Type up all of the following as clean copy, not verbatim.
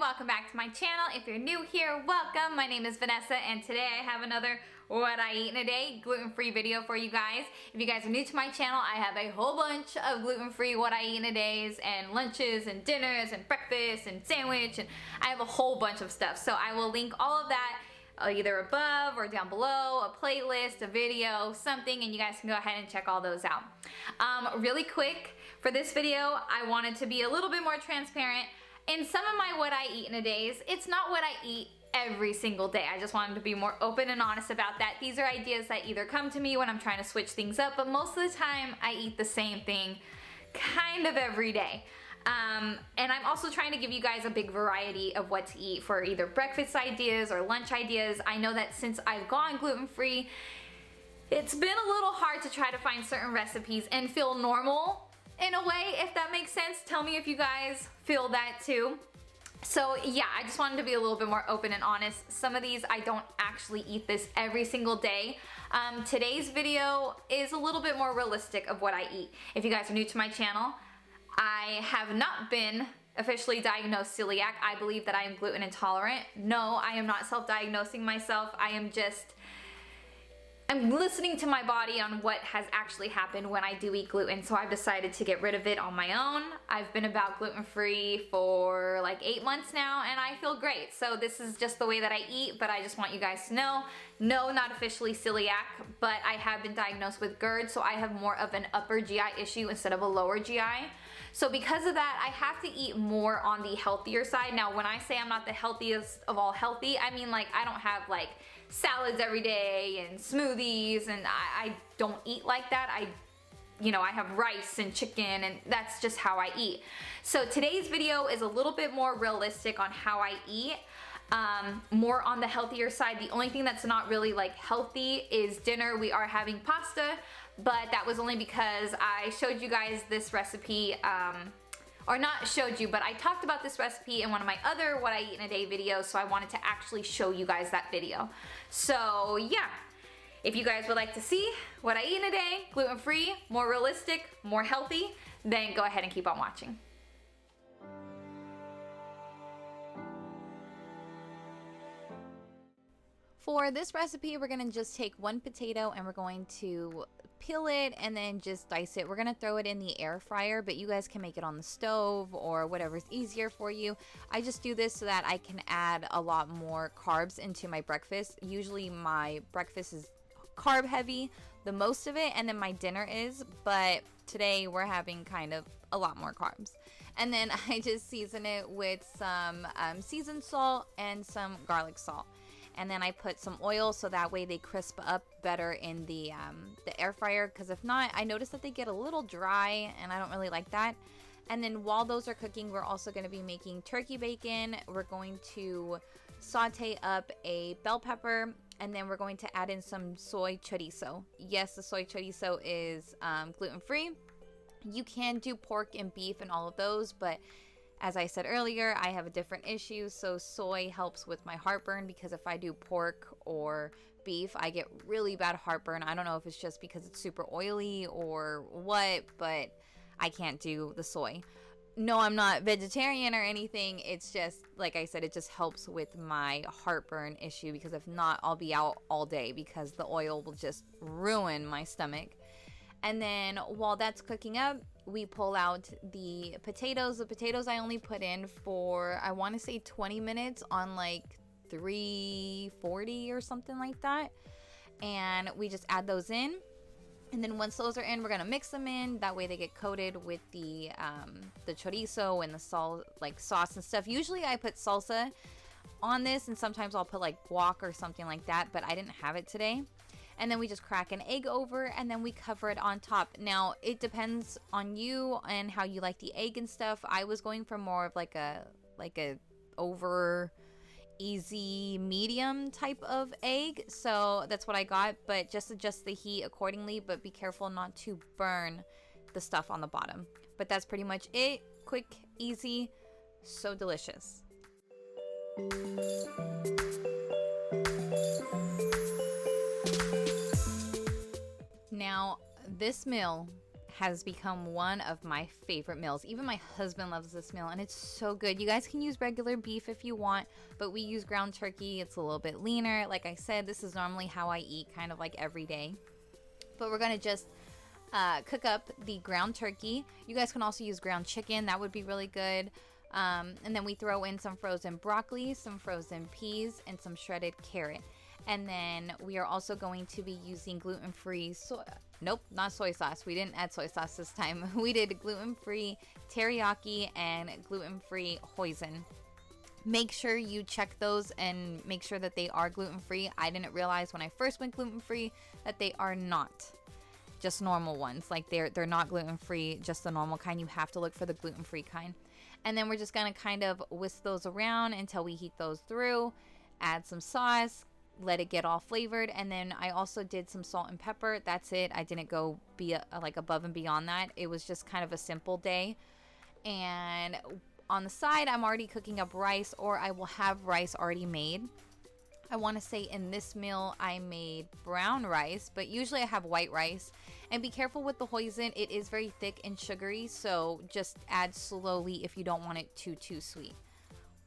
welcome back to my channel. If you're new here, welcome. My name is Vanessa and today I have another what I eat in a day gluten-free video for you guys. If you guys are new to my channel, I have a whole bunch of gluten-free what I eat in a days and lunches and dinners and breakfast and sandwich, and I have a whole bunch of stuff. So I will link all of that either above or down below, a playlist, a video, something, and you guys can go ahead and check all those out. Really quick, for this video, I wanted to be a little bit more transparent. In some of my what I eat in a days, it's not what I eat every single day. I just wanted to be more open and honest about that. These are ideas that either come to me when I'm trying to switch things up, but most of the time I eat the same thing kind of every day. And I'm also trying to give you guys a big variety of what to eat for either breakfast ideas or lunch ideas. I know that since I've gone gluten-free, it's been a little hard to try to find certain recipes and feel normal in a way, if that makes sense. Tell me if you guys feel that too. So yeah, I just wanted to be a little bit more open and honest. Some of these, I don't actually eat this every single day. Today's video is a little bit more realistic of what I eat. If you guys are new to my channel, I have not been officially diagnosed celiac. I believe that I am gluten intolerant. No, I am not self-diagnosing myself. I'm listening to my body on what has actually happened when I do eat gluten, so I've decided to get rid of it on my own. I've been about gluten-free for like 8 months now, and I feel great. So this is just the way that I eat, but I just want you guys to know, no, not officially celiac, but I have been diagnosed with GERD, so I have more of an upper GI issue instead of a lower GI. So because of that, I have to eat more on the healthier side. Now, when I say I'm not the healthiest of all healthy, I mean like I don't have like salads every day and smoothies, and I don't eat like that. I have rice and chicken, and that's just how I eat. So today's video is a little bit more realistic on how I eat. More on the healthier side. The only thing that's not really like healthy is dinner. We are having pasta, but that was only because I showed you guys this recipe, or not showed you, but I talked about this recipe in one of my other what I eat in a day videos, so I wanted to actually show you guys that video. So yeah, if you guys would like to see what I eat in a day, gluten-free, more realistic, more healthy, then go ahead and keep on watching. For this recipe, we're gonna just take one potato and we're going to peel it and then just dice it. We're gonna throw it in the air fryer, but you guys can make it on the stove or whatever's easier for you. I just do this so that I can add a lot more carbs into my breakfast. Usually my breakfast is carb heavy, the most of it, and then my dinner is, but today we're having kind of a lot more carbs. And then I just season it with some seasoned salt and some garlic salt. And then I put some oil so that way they crisp up better in the air fryer, because if not, I notice that they get a little dry and I don't really like that. And then while those are cooking, we're also going to be making turkey bacon. We're going to saute up a bell pepper, and then we're going to add in some soy chorizo. Yes, the soy chorizo is gluten-free. You can do pork and beef and all of those, but as I said earlier, I have a different issue, so soy helps with my heartburn, because if I do pork or beef, I get really bad heartburn. I don't know if it's just because it's super oily or what, but I can't do the soy. No, I'm not vegetarian or anything. It's just, like I said, it just helps with my heartburn issue, because if not, I'll be out all day because the oil will just ruin my stomach. And then while that's cooking up, we pull out the potatoes. The potatoes I only put in for, I want to say 20 minutes on like 340 or something like that. And we just add those in. And then once those are in, we're going to mix them in. That way they get coated with the chorizo and the sauce and stuff. Usually I put salsa on this, and sometimes I'll put like guac or something like that, but I didn't have it today. And then we just crack an egg over, and then we cover it on top. Now, it depends on you and how you like the egg and stuff. I was going for more of like a over easy medium type of egg, so that's what I got. But just adjust the heat accordingly, but be careful not to burn the stuff on the bottom. But that's pretty much it. Quick, easy, so delicious. Now, this meal has become one of my favorite meals. Even my husband loves this meal, and it's so good. You guys can use regular beef if you want, but we use ground turkey. It's a little bit leaner. Like I said, this is normally how I eat kind of like every day. But we're gonna just cook up the ground turkey. You guys can also use ground chicken. That would be really good. And then we throw in some frozen broccoli, some frozen peas, and some shredded carrot. And then we are also going to be using gluten-free nope, not soy sauce. We didn't add soy sauce this time. We did gluten-free teriyaki and gluten-free hoisin. Make sure you check those and make sure that they are gluten-free. I didn't realize when I first went gluten-free that they are not. Just normal ones. Like they're not gluten-free, just the normal kind. You have to look for the gluten-free kind. And then we're just gonna kind of whisk those around until we heat those through. Add some sauce, let it get all flavored, and then I also did some salt and pepper. That's it. I didn't go like above and beyond that. It was just kind of a simple day. And on the side, I'm already cooking up rice, or I will have rice already made. I want to say in this meal I made brown rice, but usually I have white rice. And be careful with the hoisin. It is very thick and sugary, so just add slowly if you don't want it too sweet.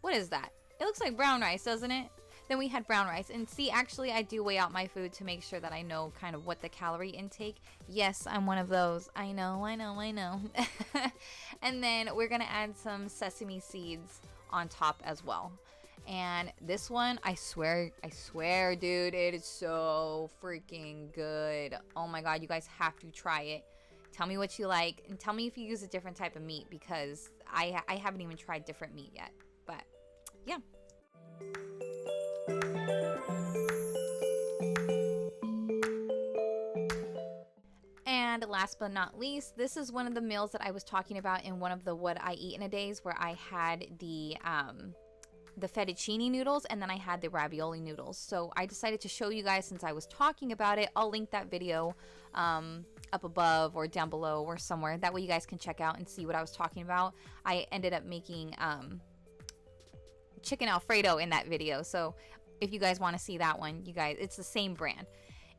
What is that? It looks like brown rice, doesn't it? Then we had brown rice. And see, actually I do weigh out my food to make sure that I know kind of what the calorie intake. Yes, I'm one of those. I know. And then we're gonna add some sesame seeds on top as well. And this one, I swear, dude, it is so freaking good. Oh my god, you guys have to try it. Tell me what you like, and tell me if you use a different type of meat, because I haven't even tried different meat yet. But yeah. And last but not least, this is one of the meals that I was talking about in one of the what I eat in a days, where I had the fettuccine noodles, and then I had the ravioli noodles. So I decided to show you guys, since I was talking about it. I'll link that video up above or down below or somewhere. That way you guys can check out and see what I was talking about. I ended up making chicken Alfredo in that video. So if you guys want to see that one, you guys, it's the same brand.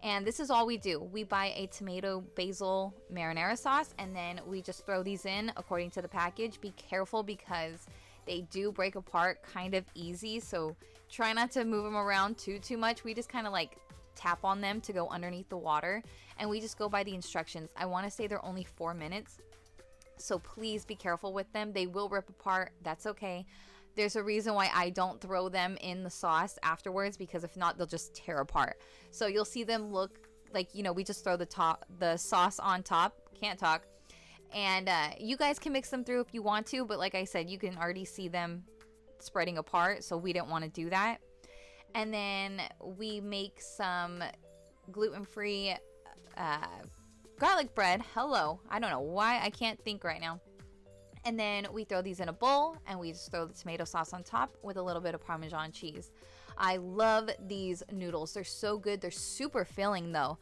And this is all we do. We buy a tomato basil marinara sauce, and then we just throw these in according to the package. Be careful because they do break apart kind of easy, so try not to move them around too much. We just kind of like tap on them to go underneath the water, and we just go by the instructions. I want to say they're only 4 minutes, so please be careful with them. They will rip apart. That's okay. There's a reason why I don't throw them in the sauce afterwards, because if not, they'll just tear apart. So you'll see them look like, you know, we just throw the sauce on top. Can't talk. And you guys can mix them through if you want to, but like I said, you can already see them spreading apart, so we didn't want to do that. And then we make some gluten-free garlic bread. Hello. I don't know why I can't think right now. And then we throw these in a bowl, and we just throw the tomato sauce on top with a little bit of Parmesan cheese. I love these noodles. They're so good. They're super filling though.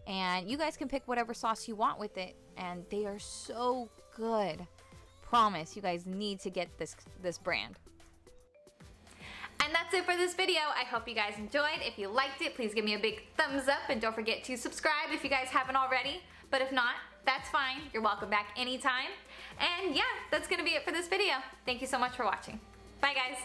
And you guys can pick whatever sauce you want with it, and they are so good. Promise, you guys need to get this brand. And that's it for this video. I hope you guys enjoyed. If you liked it, please give me a big thumbs up, and don't forget to subscribe if you guys haven't already. But if not, that's fine. You're welcome back anytime. And yeah, that's gonna be it for this video. Thank you so much for watching. Bye guys.